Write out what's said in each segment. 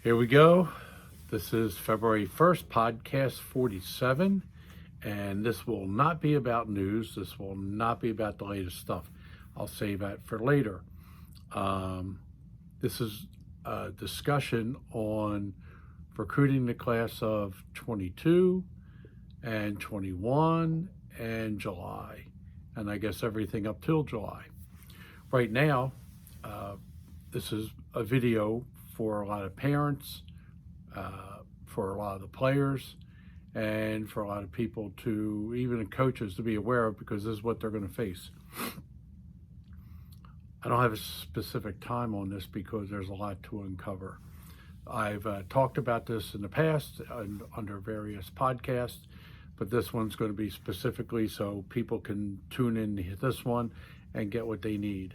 Here we go. This is February 1st, podcast 47, and this will not be about news. This will not be about the latest stuff. I'll save that for later. This is a discussion on recruiting the class of 22 and 21 and July, and I guess everything up till July. Right now, this is a video for a lot of parents, for a lot of the players, and for a lot of people to, even coaches, to be aware of, because this is what they're going to face. I don't have a specific time on this because there's a lot to uncover. I've talked about this in the past under various podcasts, but this one's going to be specifically so people can tune in to this one and get what they need.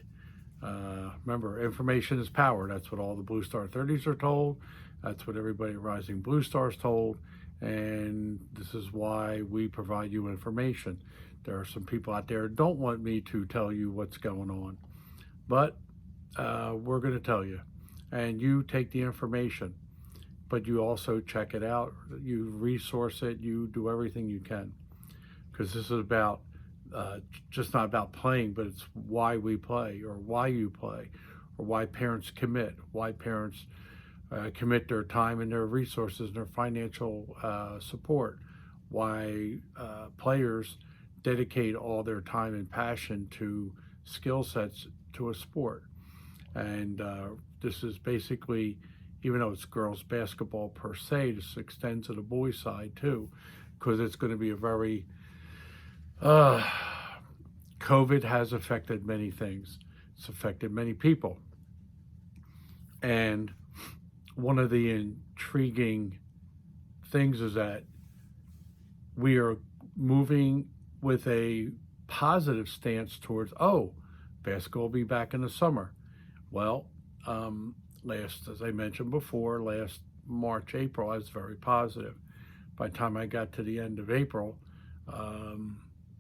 Remember, information is power. That's what all the Blue Star 30s are told. That's what everybody at Rising Blue Star is told. And this is why we provide you information. There are some people out there who don't want me to tell you what's going on. But we're going to tell you. And you take the information. But you also check it out. You resource it. You do everything you can. Because this is about just not about playing, but it's why we play, or why you play, or why parents commit, why parents commit their time and their resources and their financial support, why players dedicate all their time and passion to skill sets to a sport. And this is basically, even though it's girls basketball per se, this extends to the boys side too, because it's going to be a very COVID has affected many things. It's affected many people. And one of the intriguing things is that we are moving with a positive stance towards, basketball will be back in the summer. Well, as I mentioned before, last March, April, I was very positive. By the time I got to the end of April,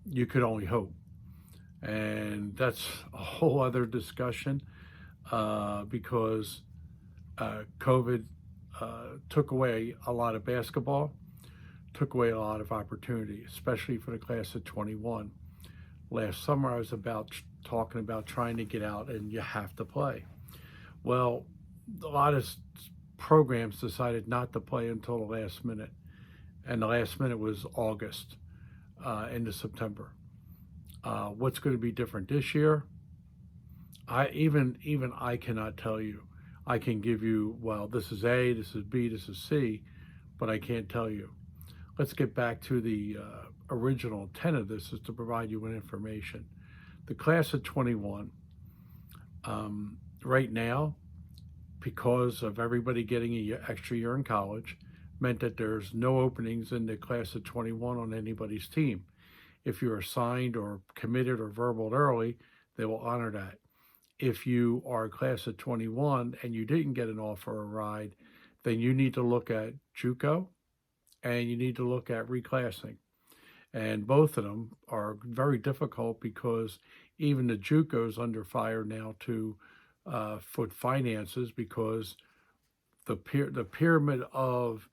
you could only hope. And that's a whole other discussion because COVID took away a lot of basketball, took away a lot of opportunity, especially for the class of 21. Last summer, I was talking about trying to get out, and you have to play. Well, a lot of programs decided not to play until the last minute, and the last minute was August into September. What's going to be different this year? Even I cannot tell you. I can give you, well, this is A, this is B, this is C, but I can't tell you. Let's get back to the original intent of this, is to provide you with information. The class of 21, right now, because of everybody getting an extra year in college, meant that there's no openings in the class of 21 on anybody's team. If you're assigned or committed or verbal early, they will honor that. If you are a class of 21 and you didn't get an offer or ride, then you need to look at JUCO and you need to look at reclassing. And both of them are very difficult because even the JUCO is under fire now to foot finances, because the pyramid of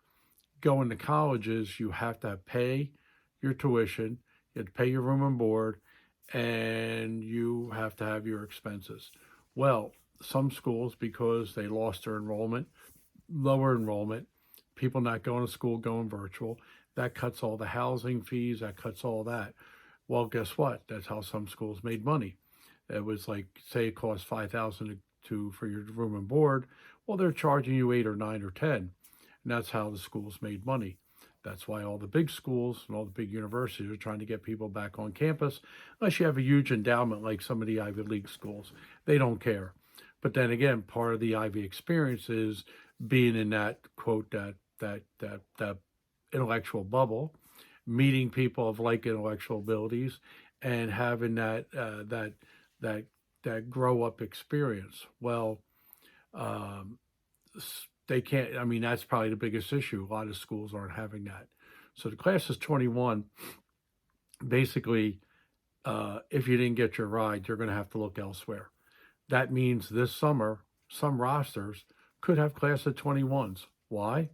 going to colleges, you have to pay your tuition, you have to pay your room and board, and you have to have your expenses. Well, some schools, because they lost their enrollment, lower enrollment, people not going to school, going virtual, that cuts all the housing fees, that cuts all that. Well, guess what? That's how some schools made money. It was like, say it costs $5,000 for your room and board. Well, they're charging you 8 or 9 or 10. And that's how the schools made money. That's why all the big schools and all the big universities are trying to get people back on campus, unless you have a huge endowment like some of the Ivy League schools. They don't care. But then again, part of the Ivy experience is being in that, quote, that intellectual bubble, meeting people of like intellectual abilities, and having that grow up experience. Well, they can't, I mean, that's probably the biggest issue. A lot of schools aren't having that. So the class is 21. Basically, if you didn't get your ride, you're going to have to look elsewhere. That means this summer, some rosters could have class of 21s. Why?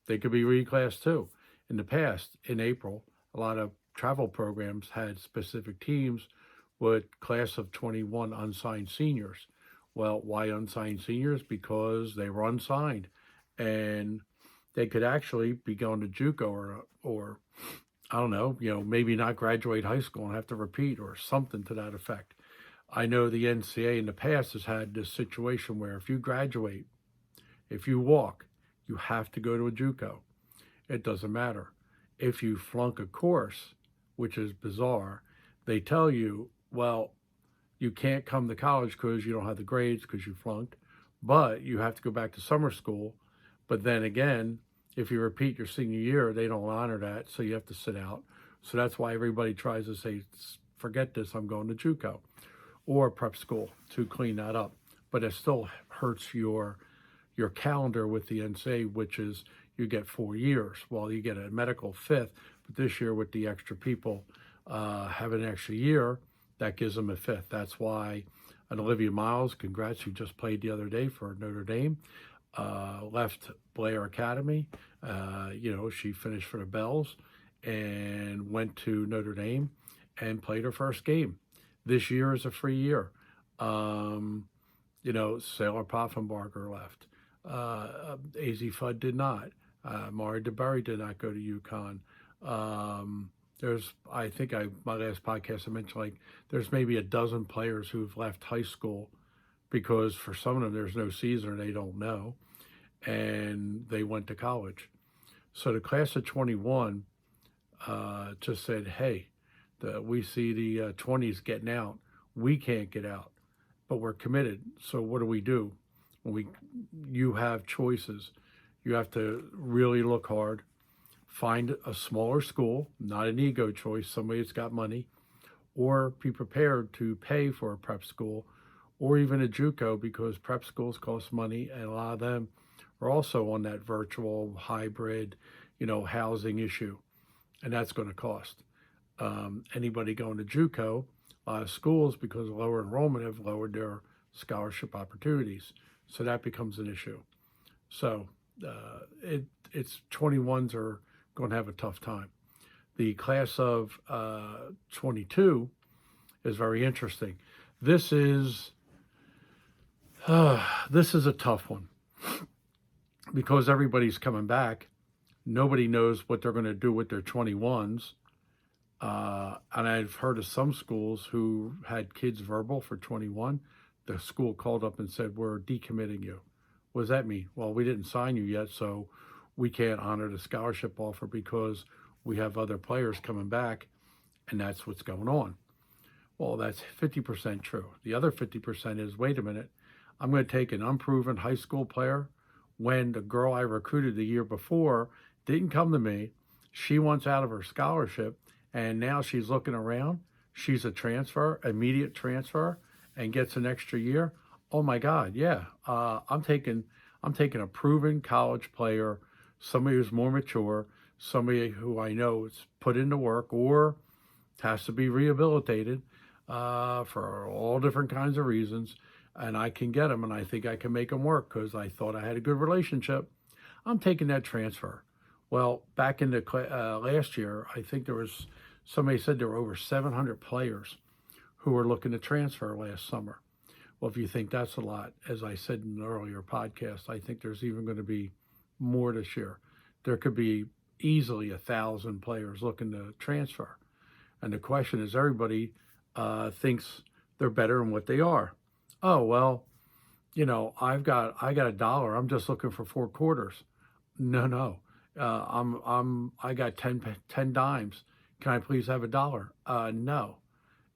They could be reclassed too. In the past, in April, a lot of travel programs had specific teams with class of 21 unsigned seniors. Well, why unsigned seniors? Because they were unsigned, and they could actually be going to JUCO or I don't know, maybe not graduate high school and have to repeat or something to that effect. I know the NCAA in the past has had this situation where if you graduate, if you walk, you have to go to a JUCO. It doesn't matter. If you flunk a course, which is bizarre, they tell you, well, you can't come to college because you don't have the grades because you flunked, but you have to go back to summer school. But then again, if you repeat your senior year, they don't honor that, so you have to sit out. So that's why everybody tries to say, forget this, I'm going to JUCO or prep school to clean that up. But it still hurts your calendar with the NCAA, which is you get 4 years. Well, you get a medical fifth, but this year with the extra people have an extra year, that gives them a fifth. That's why an Olivia Miles, congrats, who just played the other day for Notre Dame, left Blair Academy. She finished for the Bells and went to Notre Dame and played her first game. This year is a free year. Sailor Poffenbarger left. AZ Fudd did not. Mari DeBerry did not go to UConn. My last podcast I mentioned, there's maybe a dozen players who've left high school because for some of them there's no season and they don't know, and they went to college. So the class of 21 just said, hey, we see the 20s getting out. We can't get out, but we're committed. So what do? You have choices. You have to really look hard, find a smaller school, not an ego choice, somebody that's got money, or be prepared to pay for a prep school or even a JUCO, because prep schools cost money, and a lot of them are also on that virtual hybrid, housing issue, and that's going to cost. Anybody going to JUCO, a lot of schools, because of lower enrollment, have lowered their scholarship opportunities, so that becomes an issue. So it's 21s are going to have a tough time. The class of 22 is very interesting. This is a tough one because everybody's coming back. Nobody knows what they're going to do with their 21s. And I've heard of some schools who had kids verbal for 21. The school called up and said, we're decommitting you. What does that mean? Well, we didn't sign you yet, so we can't honor the scholarship offer because we have other players coming back, and that's what's going on. Well, that's 50% true. The other 50% is, wait a minute, I'm going to take an unproven high school player when the girl I recruited the year before didn't come to me. She wants out of her scholarship, and now she's looking around. She's a transfer, immediate transfer, and gets an extra year. Oh my God, yeah. I'm taking a proven college player, somebody who's more mature, somebody who I know is put into work or has to be rehabilitated for all different kinds of reasons, and I can get them, and I think I can make them work because I thought I had a good relationship. I'm taking that transfer. Well, back in the last year, I think somebody said there were over 700 players who were looking to transfer last summer. Well, if you think that's a lot, as I said in an earlier podcast, I think there's even going to be more this year. There could be easily 1,000 players looking to transfer. And the question is, everybody thinks they're better than what they are. Oh, well, I got $1. I'm just looking for 4 quarters. No. I got 10 dimes. Can I please have $1? No.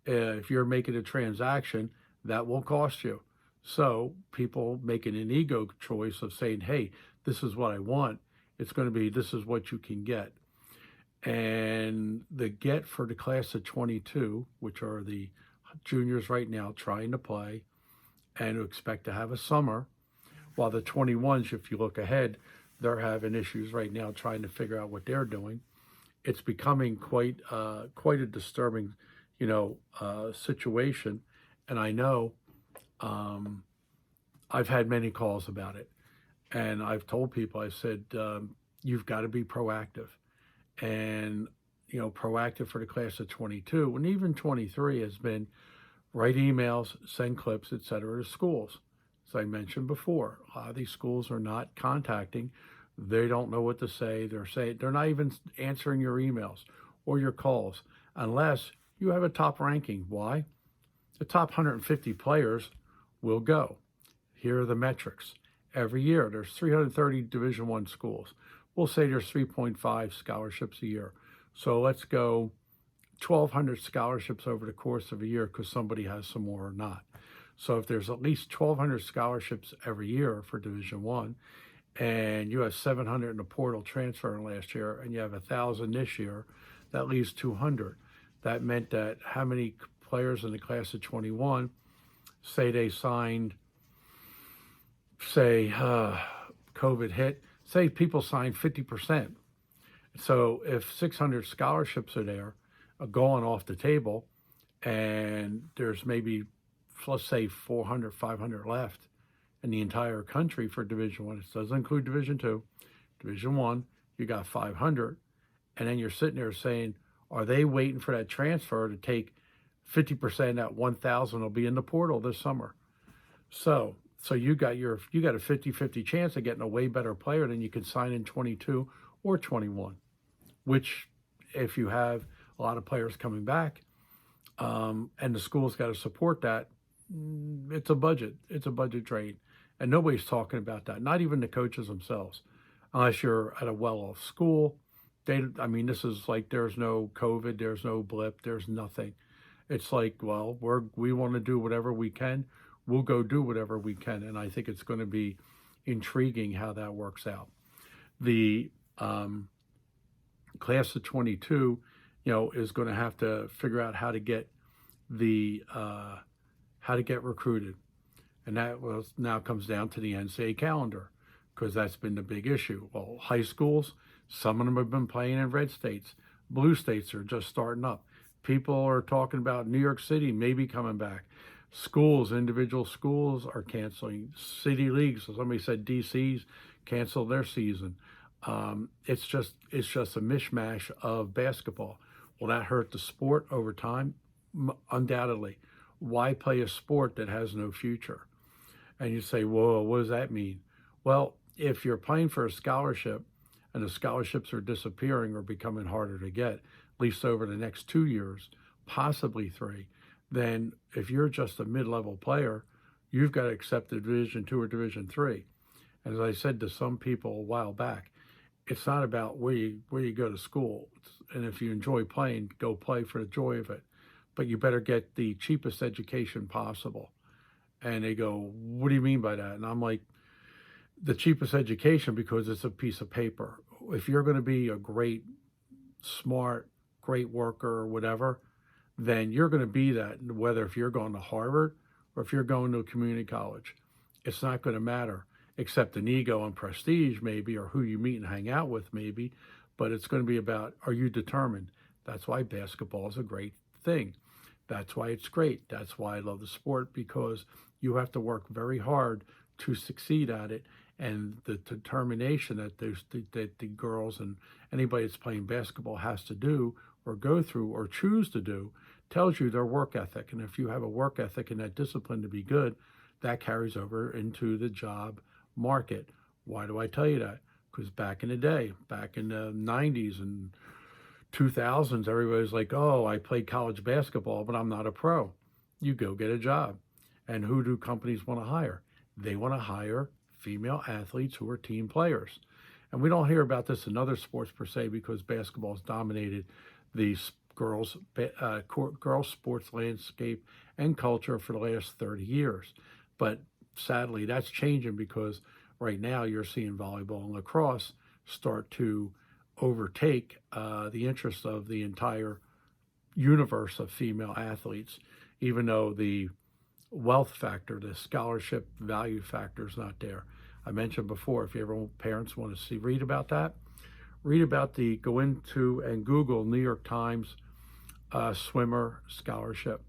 If you're making a transaction, that will cost you. So people making an ego choice of saying, hey, this is what I want. It's going to be, this is what you can get. And the get for the class of 22, which are the juniors right now trying to play and who expect to have a summer, while the 21s, if you look ahead, they're having issues right now trying to figure out what they're doing. It's becoming quite a disturbing, situation. And I know I've had many calls about it. And I've told people, I said, you've got to be proactive. And, proactive for the class of 22 and even 23 has been write emails, send clips, etc. to schools. As I mentioned before, a lot of these schools are not contacting. They don't know what to say. They're not even answering your emails or your calls unless you have a top ranking. Why? The top 150 players will go. Here are the metrics. Every year, there's 330 Division I schools. We'll say there's 3.5 scholarships a year. So let's go 1,200 scholarships over the course of a year because somebody has some more or not. So if there's at least 1,200 scholarships every year for Division I, and you have 700 in the portal transferring last year, and you have 1,000 this year, that leaves 200. That meant that how many players in the class of 21, say they signed, say COVID hit, say people signed 50%. So if 600 scholarships are there, going off the table, and there's maybe, let's say 400, 500 left in the entire country for Division I. It doesn't include Division II. Division I, you got 500, and then you're sitting there saying, are they waiting for that transfer to take 50% that 1,000 will be in the portal this summer? So you got a 50-50 chance of getting a way better player than you can sign in 22 or 21, which if you have a lot of players coming back, and the school's got to support that, it's a budget drain. And nobody's talking about that, not even the coaches themselves, unless you're at a well-off school. This is like there's no COVID, there's no blip, there's nothing. It's like, well, we want to do whatever we can. We'll go do whatever we can. And I think it's going to be intriguing how that works out. The class of 22, is going to have to figure out how to get recruited. And that now comes down to the NCAA calendar, because that's been the big issue. Well, high schools, some of them have been playing in red states. Blue states are just starting up. People are talking about New York City maybe coming back. Schools, individual schools are canceling. City leagues, so somebody said DC's canceled their season. It's just a mishmash of basketball. Will that hurt the sport over time? Undoubtedly. Why play a sport that has no future? And you say, well, what does that mean? Well, if you're playing for a scholarship and the scholarships are disappearing or becoming harder to get, at least over the next 2 years, possibly 3, then if you're just a mid-level player, you've got to accept the Division II or Division III. And as I said to some people a while back, it's not about where you go to school. And if you enjoy playing, go play for the joy of it. But you better get the cheapest education possible. And they go, what do you mean by that? And I'm like, the cheapest education because it's a piece of paper. If you're going to be a great, smart, great worker or whatever, then you're going to be that, whether if you're going to Harvard or if you're going to a community college. It's not going to matter, except an ego and prestige maybe, or who you meet and hang out with maybe, but it's going to be about, are you determined? That's why basketball is a great thing. That's why it's great. That's why I love the sport, because you have to work very hard to succeed at it. And the determination that the girls and anybody that's playing basketball has to do or go through or choose to do tells you their work ethic. And if you have a work ethic and that discipline to be good, that carries over into the job market. Why do I tell you that? Because back in the day, back in the 90s and 2000s, everybody's like, oh, I played college basketball, but I'm not a pro. You go get a job. And who do companies want to hire? They want to hire female athletes who are team players. And we don't hear about this in other sports per se, because basketball has dominated the girls sports landscape and culture for the last 30 years. But sadly, that's changing, because right now you're seeing volleyball and lacrosse start to overtake the interest of the entire universe of female athletes, even though the wealth factor, the scholarship value factor is not there. I mentioned before, if you ever parents want to read about that, go into and Google New York Times swimmer scholarship.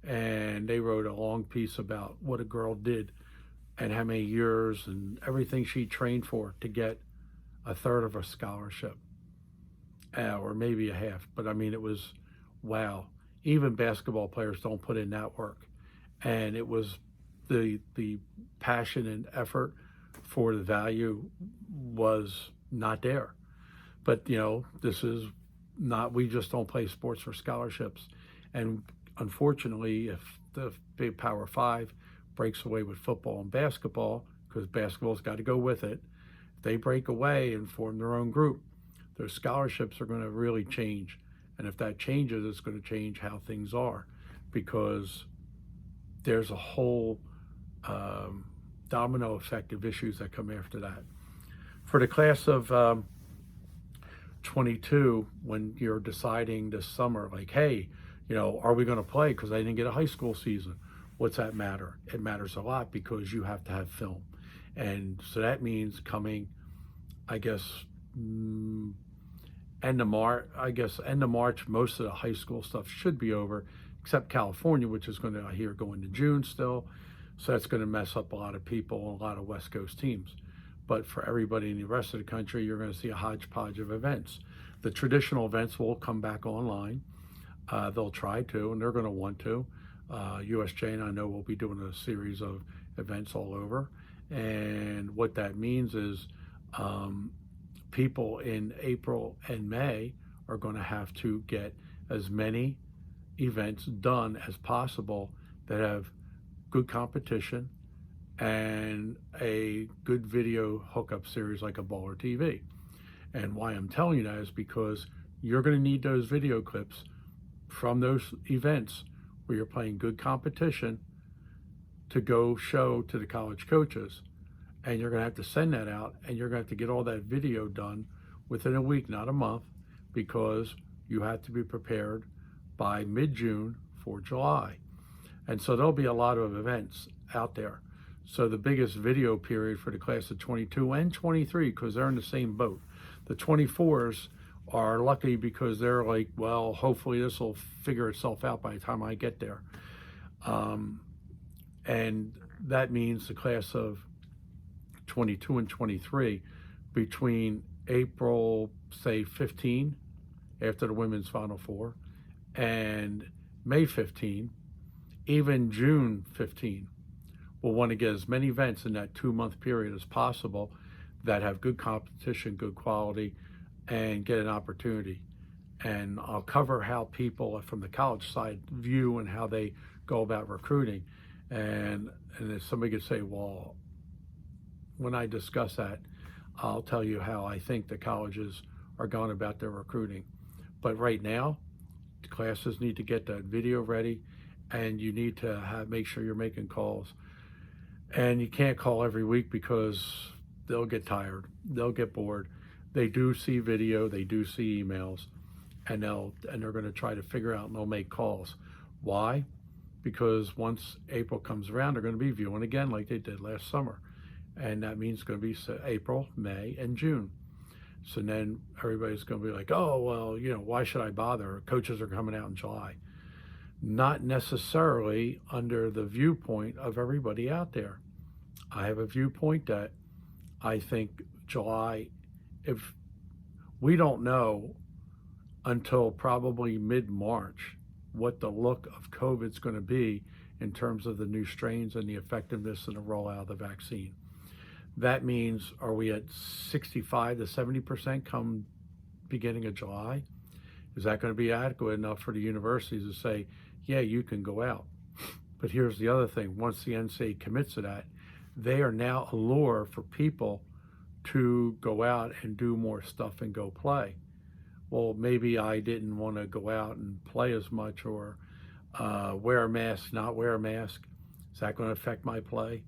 And they wrote a long piece about what a girl did and how many years and everything she trained for to get a third of a scholarship, or maybe a half. But I mean, it was wow. Even basketball players don't put in that work, and it was the passion and effort for the value was not there. But this is not. We just don't play sports for scholarships, and unfortunately, if the big Power Five breaks away with football and basketball, because basketball's got to go with it, if they break away and form their own group, those scholarships are going to really change. And if that changes, it's going to change how things are, because there's a whole domino effect of issues that come after that. For the class of 22, when you're deciding this summer, like, hey, are we going to play because I didn't get a high school season? What's that matter? It matters a lot, because you have to have film. And so that means coming, I guess, end of March, most of the high school stuff should be over, except California, which is going to, I hear, go into June still. So that's going to mess up a lot of people and a lot of West Coast teams. But for everybody in the rest of the country, you're going to see a hodgepodge of events. The traditional events will come back online. They'll try to, and they're going to want to. USJ and I know will be doing a series of events all over. And what that means is people in April and May are going to have to get as many events done as possible that have good competition and a good video hookup series like a Baller TV. And why I'm telling you that is because you're going to need those video clips from those events where you're playing good competition to go show to the college coaches. And you're going to have to send that out, and you're going to have to get all that video done within a week, not a month, because you have to be prepared by mid-June for July. And so there'll be a lot of events out there. So the biggest video period for the class of 22 and 23, because they're in the same boat. The 24s are lucky because they're like, well, hopefully this will figure itself out by the time I get there. And that means the class of 22 and 23, between April, say 15, after the women's Final Four, and May 15, even June 15, will want to get as many events in that 2-month period as possible that have good competition, good quality, and get an opportunity. And I'll cover how people from the college side view and how they go about recruiting. And if somebody could say, well, when I discuss that, I'll tell you how I think the colleges are going about their recruiting. But right now, the classes need to get that video ready, and you need to make sure you're making calls. And you can't call every week because they'll get tired, they'll get bored. They do see video, they do see emails, and they're going to try to figure out, and they'll make calls. Why? Because once April comes around, they're going to be viewing again like they did last summer. And that means it's going to be April, May, and June. So then everybody's going to be like, oh, well, why should I bother? Coaches are coming out in July. Not necessarily under the viewpoint of everybody out there. I have a viewpoint that I think July, if we don't know until probably mid-March what the look of COVID is going to be in terms of the new strains and the effectiveness and the rollout of the vaccine. That means, are we at 65 to 70% come beginning of July? Is that going to be adequate enough for the universities to say, yeah, you can go out? But here's the other thing. Once the NCAA commits to that, they are now a lure for people to go out and do more stuff and go play. Well, maybe I didn't want to go out and play as much, or wear a mask, not wear a mask. Is that going to affect my play?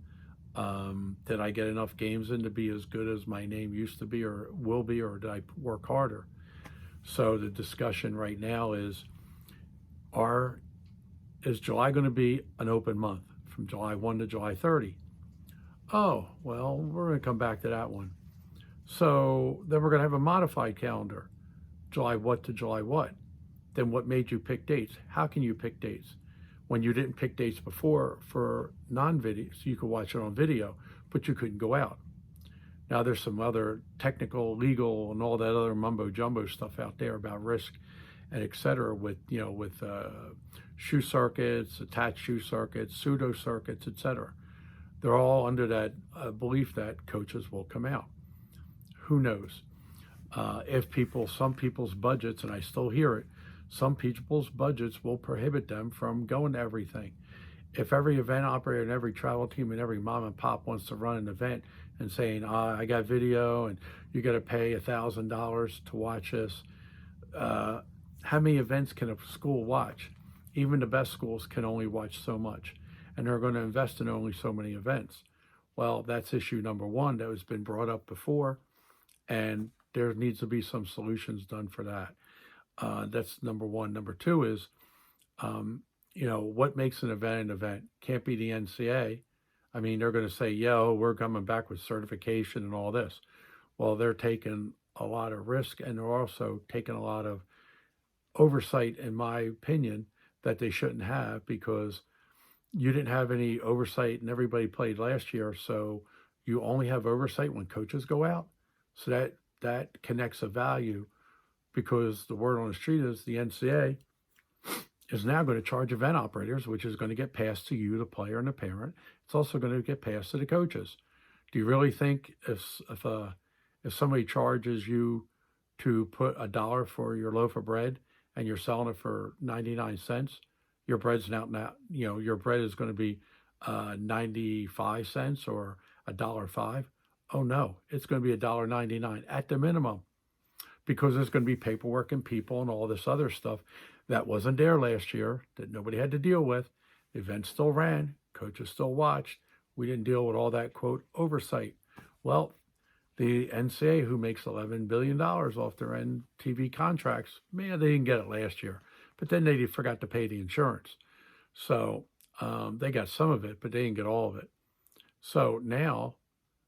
Did I get enough games in to be as good as my name used to be or will be, or did I work harder? So the discussion right now is July going to be an open month from July 1 to July 30? Oh, well, we're going to come back to that one. So then we're going to have a modified calendar. July what to July what? Then what made you pick dates? How can you pick dates? when you didn't pick dates before for non-video, so you could watch it on video, but you couldn't go out. Now there's some other technical, legal, and all that other mumbo jumbo stuff out there about risk and et cetera with, shoe circuits, attached shoe circuits, pseudo circuits, et cetera. They're all under that belief that coaches will come out. Who knows? Some people's budgets, and I still hear it, some people's budgets will prohibit them from going to everything. If every event operator and every travel team and every mom and pop wants to run an event and saying, I got video and you got to pay $1,000 to watch this, how many events can a school watch? Even the best schools can only watch so much, and they're going to invest in only so many events. Well, that's issue number one that has been brought up before, and there needs to be some solutions done for that. That's number one. Number two is, what makes an event an event? Can't be the NCAA. I mean, they're going to say, we're coming back with certification and all this. Well, they're taking a lot of risk, and they're also taking a lot of oversight, in my opinion, that they shouldn't have, because you didn't have any oversight and everybody played last year. So you only have oversight when coaches go out. So that connects a value, because the word on the street is the NCAA is now going to charge event operators, which is going to get passed to you, the player and the parent. It's also going to get passed to the coaches. Do you really think if somebody charges you to put $1 for your loaf of bread and you're selling it for 99 cents, your bread's your bread is going to be 95 cents or $1.05? Oh no, it's going to be $1.99 at the minimum, because there's going to be paperwork and people and all this other stuff that wasn't there last year that nobody had to deal with. The event still ran, coaches still watched. We didn't deal with all that, quote, oversight. Well, the NCAA, who makes $11 billion off their TV contracts, man, they didn't get it last year. But then they forgot to pay the insurance. So they got some of it, but they didn't get all of it. So now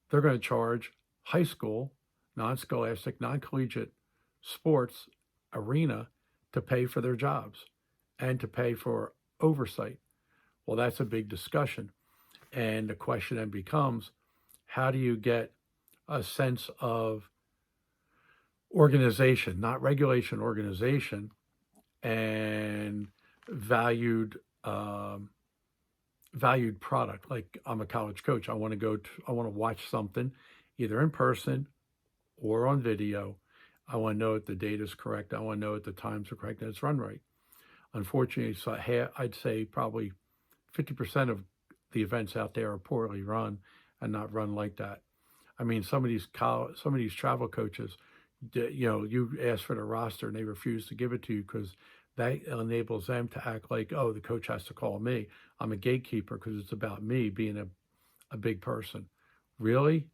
they're going to charge high school, non-scholastic, non-collegiate sports arena to pay for their jobs and to pay for oversight. Well, that's a big discussion. And the question then becomes, how do you get a sense of organization, not regulation, organization, and valued product? Like, I'm a college coach. I want to watch something either in person or on video. I want to know if the data is correct. I want to know if the times are correct and it's run right. Unfortunately, so I'd say probably 50% of the events out there are poorly run and not run like that. I mean, some of these travel coaches, you ask for the roster and they refuse to give it to you because that enables them to act like, the coach has to call me. I'm a gatekeeper because it's about me being a big person. Really?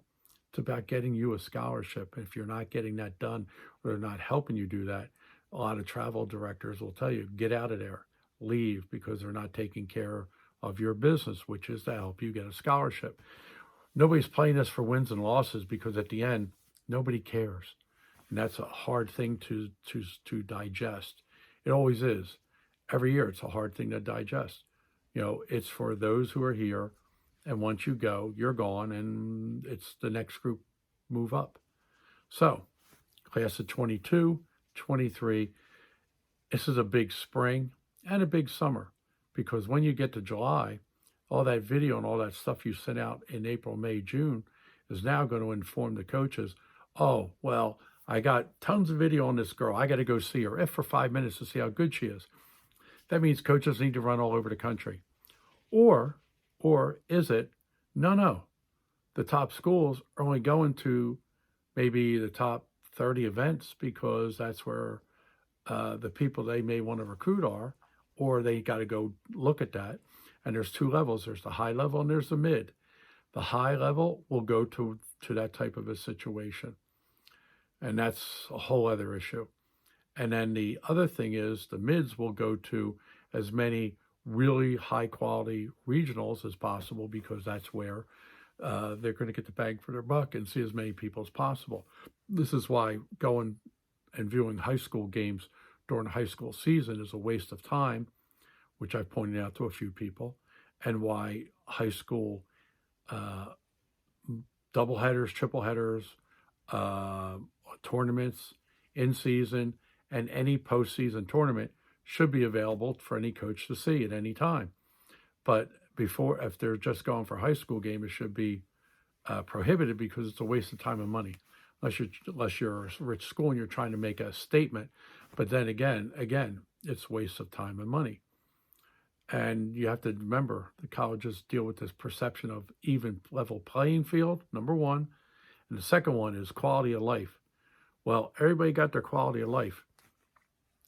It's about getting you a scholarship. If you're not getting that done, or they're not helping you do that, a lot of travel directors will tell you, get out of there, leave, because they're not taking care of your business, which is to help you get a scholarship. Nobody's playing this for wins and losses, because at the end, nobody cares. And that's a hard thing to digest. It always is. Every year, it's a hard thing to digest. It's for those who are here, and once you go, you're gone, and it's the next group move up. So, class of 22, 23, this is a big spring and a big summer, because when you get to July, all that video and all that stuff you sent out in April, May, June is now going to inform the coaches, oh, well, I got tons of video on this girl. I got to go see her, if for 5 minutes, to see how good she is. That means coaches need to run all over the country. Or is it, no, the top schools are only going to maybe the top 30 events because that's where the people they may want to recruit are, or they got to go look at that. And there's two levels. There's the high level and there's the mid. The high level will go to that type of a situation. And that's a whole other issue. And then the other thing is the mids will go to as many really high quality regionals as possible, because that's where they're going to get the bang for their buck and see as many people as possible. This is why going and viewing high school games during the high school season is a waste of time, which I've pointed out to a few people, and why high school uh, double headers, triple headers, uh, tournaments in season, and any postseason tournament should be available for any coach to see at any time. But before, if they're just going for a high school game, it should be prohibited because it's a waste of time and money, unless you're a rich school and you're trying to make a statement. But then again, it's waste of time and money. And you have to remember the colleges deal with this perception of even level playing field, number one. And the second one is quality of life. Well, everybody got their quality of life.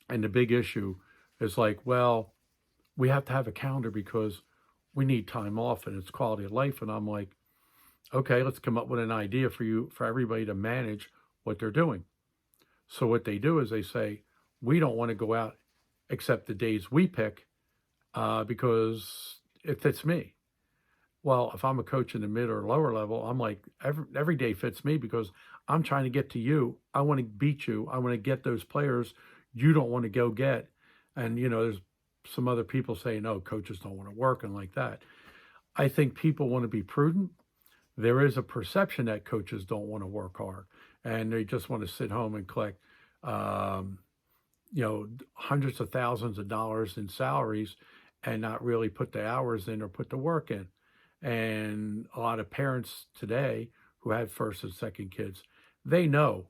And the big issue is like, well, we have to have a calendar because we need time off and it's quality of life. And I'm like, okay, let's come up with an idea for everybody to manage what they're doing. So what they do is they say, we don't want to go out except the days we pick because it fits me. Well, if I'm a coach in the mid or lower level, I'm like, every day fits me because I'm trying to get to you. I want to beat you. I want to get those players you don't want to go get. And, there's some other people saying, no, coaches don't want to work and like that. I think people want to be prudent. There is a perception that coaches don't want to work hard and they just want to sit home and collect, hundreds of thousands of dollars in salaries and not really put the hours in or put the work in. And a lot of parents today who have first and second kids, they know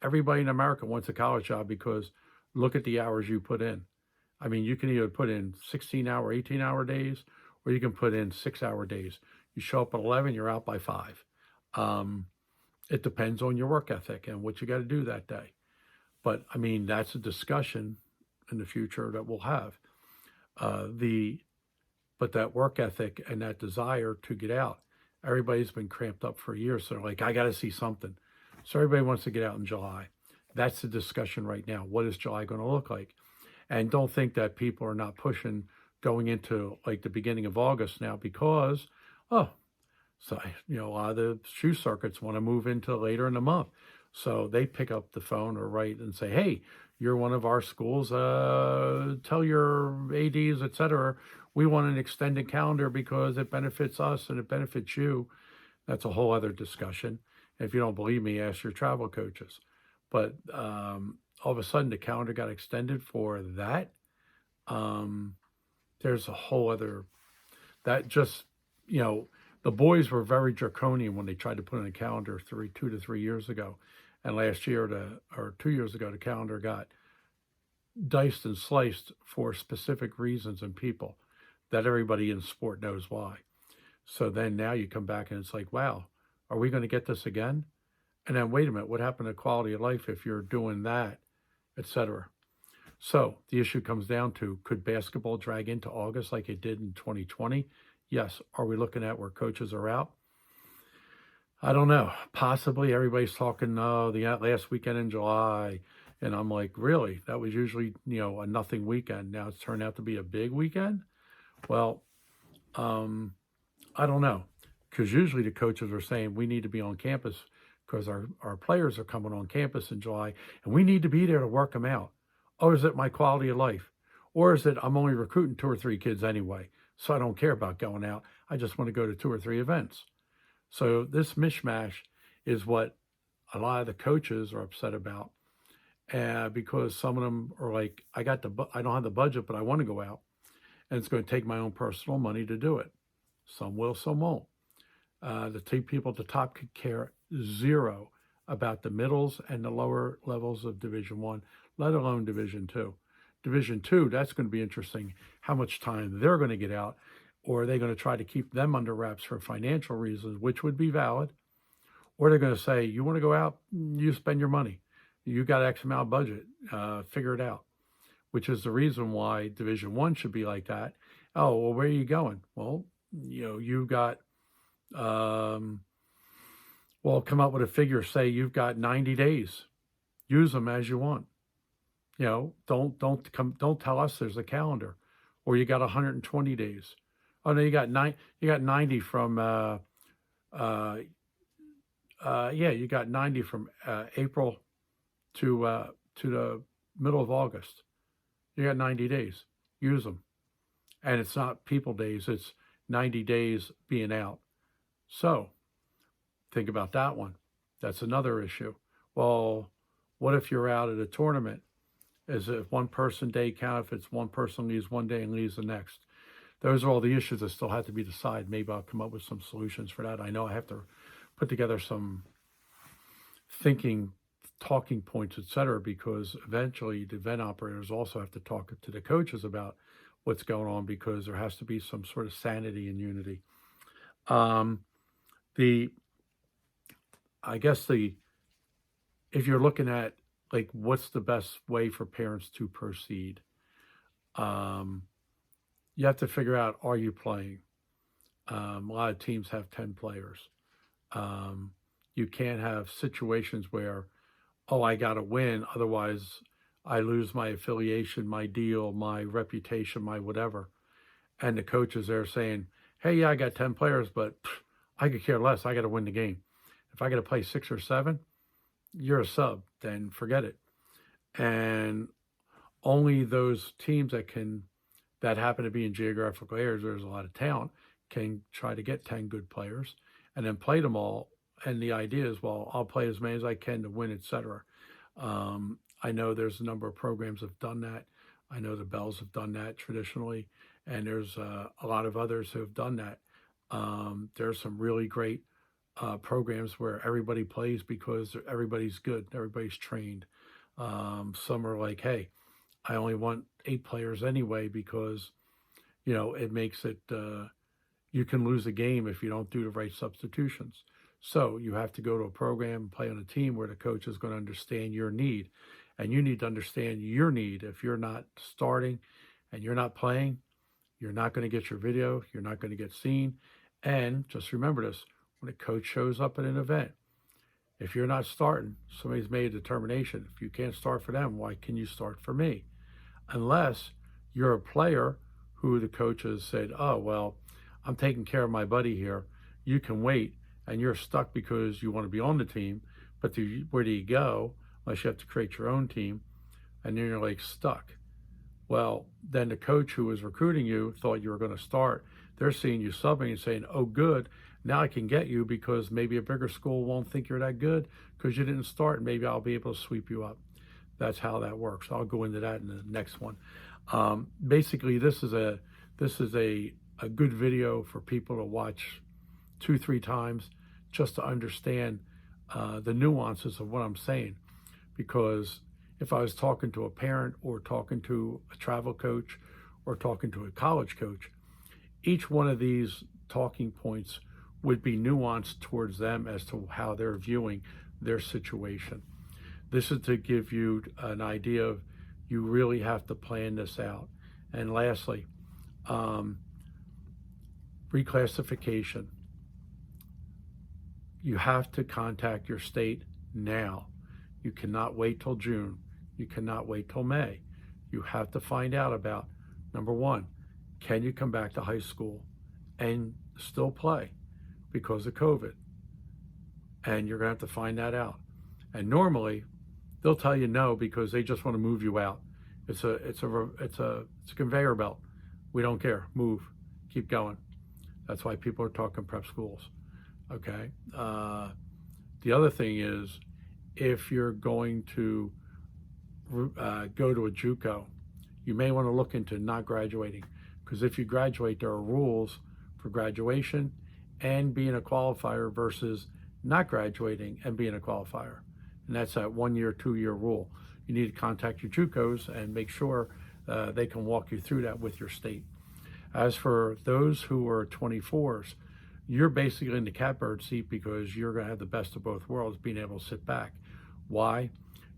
everybody in America wants a college job because look at the hours you put in. I mean, you can either put in 16-hour, 18-hour days, or you can put in 6-hour days. You show up at 11, you're out by 5. It depends on your work ethic and what you got to do that day. But I mean, that's a discussion in the future that we'll have. But that work ethic and that desire to get out, everybody's been cramped up for years. So they're like, I got to see something. So everybody wants to get out in July. That's the discussion right now. What is July going to look like? And don't think that people are not pushing going into like the beginning of August now because, a lot of the shoe circuits want to move into later in the month. So they pick up the phone or write and say, hey, you're one of our schools. Tell your ADs, et cetera, we want an extended calendar because it benefits us and it benefits you. That's a whole other discussion. If you don't believe me, ask your travel coaches. But all of a sudden, the calendar got extended for that. There's a whole other, that just, the boys were very draconian when they tried to put in a calendar 2 to 3 years ago. And last year, or 2 years ago, the calendar got diced and sliced for specific reasons and people that everybody in sport knows why. So then now you come back and it's like, wow, are we going to get this again? And then wait a minute, what happened to quality of life if you're doing that, et cetera? So the issue comes down to, could basketball drag into August like it did in 2020? Yes. Are we looking at where coaches are out? I don't know. Possibly. Everybody's talking the last weekend in July. And I'm like, really? That was usually, a nothing weekend. Now it's turned out to be a big weekend? Well, I don't know. Because usually the coaches are saying we need to be on campus because our players are coming on campus in July and we need to be there to work them out. Or is it my quality of life? Or is it I'm only recruiting 2 or 3 kids anyway, so I don't care about going out. I just want to go to 2 or 3 events. So this mishmash is what a lot of the coaches are upset about, because some of them are like, I don't have the budget, but I want to go out, and it's going to take my own personal money to do it. Some will, some won't. The people at the top could care zero about the middles and the lower levels of Division I, let alone Division II. Division II, that's going to be interesting, how much time they're going to get out, or are they going to try to keep them under wraps for financial reasons, which would be valid, or they're going to say, you want to go out, you spend your money. You got X amount of budget, figure it out, which is the reason why Division I should be like that. Oh, well, where are you going? Well, you've got, come up with a figure, say you've got 90 days. Use them as you want. Don't tell us there's a calendar, or you got 120 days. Oh no, you got 90 from you got 90 from April to the middle of August. You got 90 days. Use them. And it's not people days, it's 90 days being out. So think about that one. That's another issue. Well, what if you're out at a tournament? Is it one person day count if it's one person leaves one day and leaves the next? Those are all the issues that still have to be decided. Maybe I'll come up with some solutions for that. I know I have to put together some thinking, talking points, etc., because eventually the event operators also have to talk to the coaches about what's going on, because there has to be some sort of sanity and unity. The I guess if you're looking at like what's the best way for parents to proceed, you have to figure out, are you playing? A lot of teams have 10 players. You can't have situations where, oh, I got to win, otherwise I lose my affiliation, my deal, my reputation, my whatever. And the coach is there saying, hey, yeah, I got 10 players, but I could care less. I got to win the game. If I got to play 6 or 7, you're a sub, then forget it. And only those teams that happen to be in geographical areas where there's a lot of talent can try to get 10 good players and then play them all. And the idea is, well, I'll play as many as I can to win, etc. I know there's a number of programs that have done that. I know the Bells have done that traditionally, and there's a lot of others who have done that. There's some really great programs where everybody plays because everybody's good, everybody's trained. Some are like, hey, I only want 8 players anyway because, it makes it, you can lose a game if you don't do the right substitutions. So you have to go to a program and play on a team where the coach is going to understand your need. And you need to understand your need. If you're not starting and you're not playing, you're not going to get your video. You're not going to get seen. And just remember this, when a coach shows up at an event, if you're not starting, somebody's made a determination. If you can't start for them, why can you start for me? Unless you're a player who the coach has said, oh, well, I'm taking care of my buddy here. You can wait, and you're stuck because you want to be on the team. But where do you go unless you have to create your own team? And then you're like stuck. Well, then the coach who was recruiting you thought you were going to start. They're seeing you subbing and saying, oh, good. Now I can get you because maybe a bigger school won't think you're that good because you didn't start. Maybe I'll be able to sweep you up. That's how that works. I'll go into that in the next one. Basically, this is a good video for people to watch 2-3 times just to understand the nuances of what I'm saying. Because if I was talking to a parent or talking to a travel coach or talking to a college coach, each one of these talking points would be nuanced towards them as to how they're viewing their situation. This is to give you an idea of you really have to plan this out. And lastly, reclassification. You have to contact your state now. You cannot wait till June. You cannot wait till May. You have to find out about, number one, can you come back to high school and still play because of COVID? And you're going to have to find that out. And normally, they'll tell you no because they just want to move you out. It's a conveyor belt. We don't care. Move. Keep going. That's why people are talking prep schools. Okay. The other thing is, if you're going to go to a JUCO, you may want to look into not graduating, because if you graduate, there are rules for graduation and being a qualifier versus not graduating and being a qualifier. And that's that 1 year, 2 year rule. You need to contact your JUCOs and make sure they can walk you through that with your state. As for those who are 24s, you're basically in the catbird seat because you're going to have the best of both worlds, being able to sit back. Why?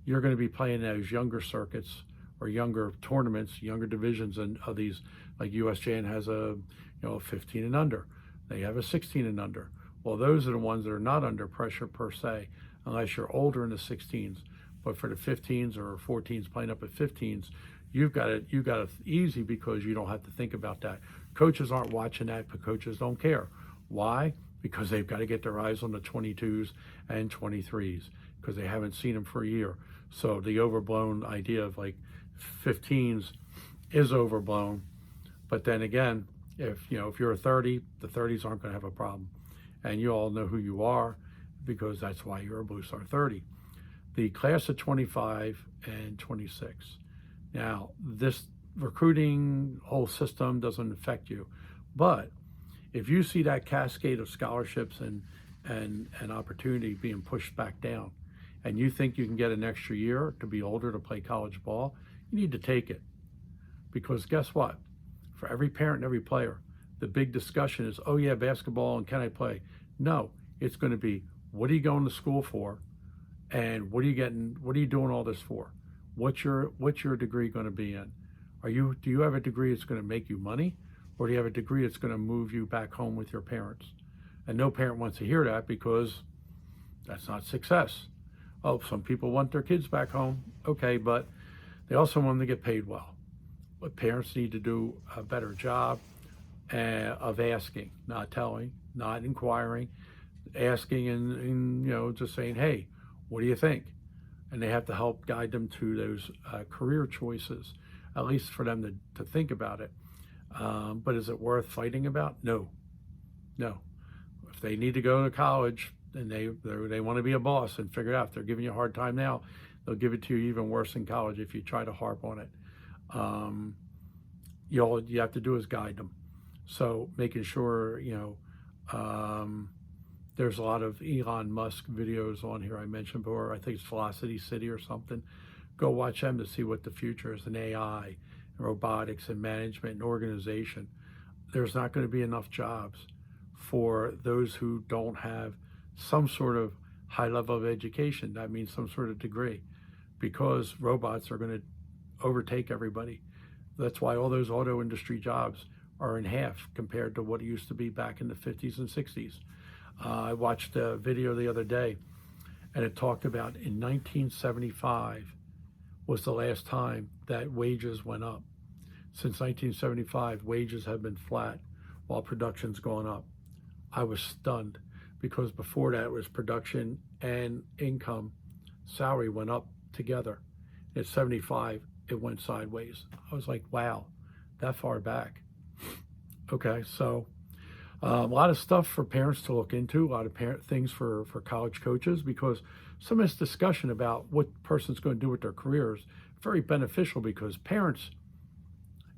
You're going to be playing those younger circuits or younger tournaments, younger divisions, and of these, like USJN has a 15 and under. They have a 16 and under. Well, those are the ones that are not under pressure per se, unless you're older in the 16s. But for the 15s or 14s playing up at 15s, you've got it easy because you don't have to think about that. Coaches aren't watching that, but coaches don't care. Why? Because they've got to get their eyes on the 22s and 23s because they haven't seen them for a year. So the overblown idea of like 15s is overblown. But then again, if you're a 30, the 30s aren't going to have a problem, and you all know who you are, because that's why you're a Blue Star 30. The class of 25 and 26. Now, this recruiting whole system doesn't affect you, but if you see that cascade of scholarships and opportunity being pushed back down, and you think you can get an extra year to be older to play college ball, you need to take it. Because guess what? For every parent and every player, the big discussion is, oh yeah, basketball and can I play? No, it's going to be, what are you going to school for? And what are you doing all this for? What's your degree going to be in? Do you have a degree that's going to make you money? Or do you have a degree that's going to move you back home with your parents? And no parent wants to hear that, because that's not success. Oh, some people want their kids back home. Okay, but they also want them to get paid well. But parents need to do a better job of asking, not telling, not inquiring, asking and just saying, hey, what do you think? And they have to help guide them to those career choices, at least for them to think about it. But is it worth fighting about? No. If they need to go to college and they want to be a boss and figure it out, if they're giving you a hard time now, they'll give it to you even worse in college if you try to harp on it. All you have to do is guide them. So making sure, there's a lot of Elon Musk videos on here I mentioned before. I think it's Velocity City or something. Go watch them to see what the future is in AI, and robotics, and management, and organization. There's not going to be enough jobs for those who don't have some sort of high level of education. That means some sort of degree, because robots are going to overtake everybody. That's why all those auto industry jobs are in half compared to what it used to be back in the 50s and 60s. I watched a video the other day, and it talked about in 1975 was the last time that wages went up. Since 1975, wages have been flat while production's gone up. I was stunned, because before that it was production and income, salary went up together. At 75, it went sideways. I was like, wow, that far back. Okay, so a lot of stuff for parents to look into, a lot of things for college coaches, because some of this discussion about what person's going to do with their careers is very beneficial, because parents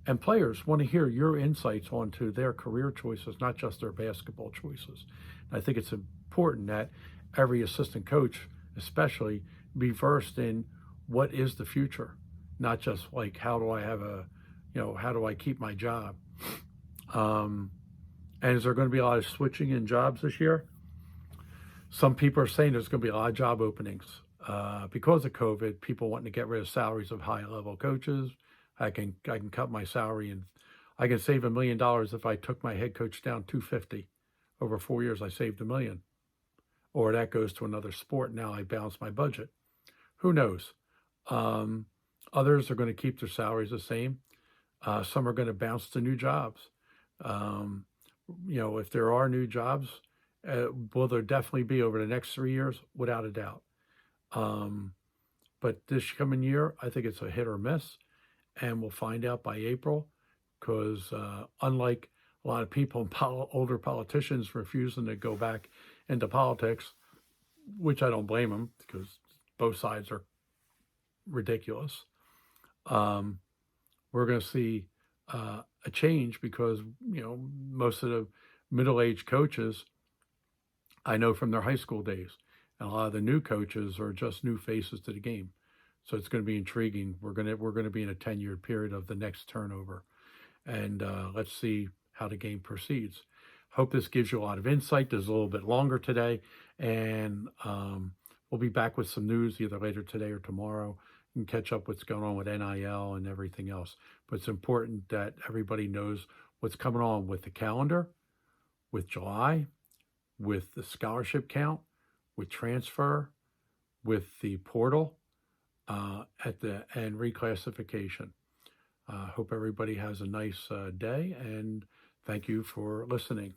and players want to hear your insights onto their career choices, not just their basketball choices. And I think it's important that every assistant coach, especially, be versed in what is the future, not just like, how do I keep my job? And is there going to be a lot of switching in jobs this year? Some people are saying there's going to be a lot of job openings because of COVID. People wanting to get rid of salaries of high-level coaches. I can cut my salary, and I can save $1 million if I took my head coach down $250 over 4 years. I saved $1 million, or that goes to another sport. Now I balance my budget. Who knows? Others are going to keep their salaries the same. Some are going to bounce to new jobs. If there are new jobs, will there definitely be over the next 3 years? Without a doubt. But this coming year, I think it's a hit or miss, and we'll find out by April, because unlike a lot of people, older politicians refusing to go back into politics, which I don't blame them, because both sides are ridiculous, we're going to see a change, because most of the middle-aged coaches I know from their high school days, and a lot of the new coaches are just new faces to the game. So it's going to be intriguing. We're going to be in a 10-year period of the next turnover, and let's see how the game proceeds. Hope this gives you a lot of insight. There's a little bit longer today, and we'll be back with some news either later today or tomorrow, and catch up what's going on with NIL and everything else. But it's important that everybody knows what's coming on with the calendar, with July, with the scholarship count, with transfer, with the portal, and reclassification. Hope everybody has a nice day, and thank you for listening.